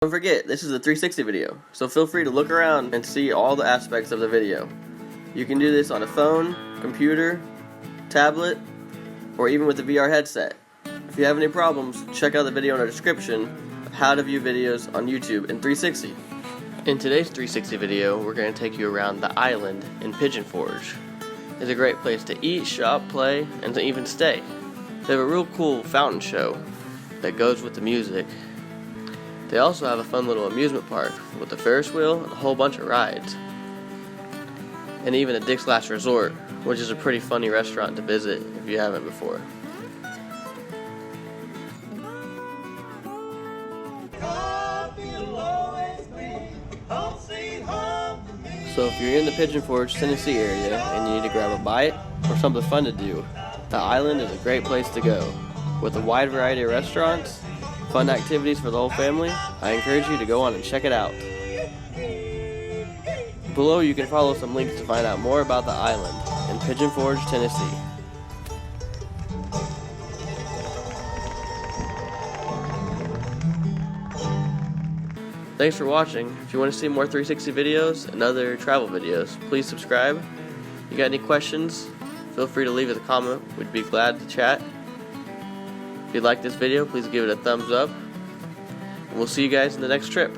Don't forget, this is a 360 video, so feel free to look around and see all the aspects of the video. You can do this on a phone, computer, tablet, or even with a VR headset. If you have any problems, check out the video in our description of how to view videos on YouTube in 360. In today's 360 video, we're going to take you around the island in Pigeon Forge. It's a great place to eat, shop, play, and to even stay. They have a real cool fountain show that goes with the music. They also have a fun little amusement park with a Ferris wheel and a whole bunch of rides. And even a Dick's Last Resort, which is a pretty funny restaurant to visit if you haven't before. So if you're in the Pigeon Forge, Tennessee area and you need to grab a bite or something fun to do, the island is a great place to go. With a wide variety of restaurants, fun activities for the whole family, I encourage you to go on and check it out. Below you can follow some links to find out more about the island in Pigeon Forge, Tennessee. Thanks for watching. If you want to see more 360 videos and other travel videos, please subscribe. If you got any questions, feel free to leave a comment. We'd be glad to chat. If you like this video, please give it a thumbs up. And we'll see you guys in the next trip.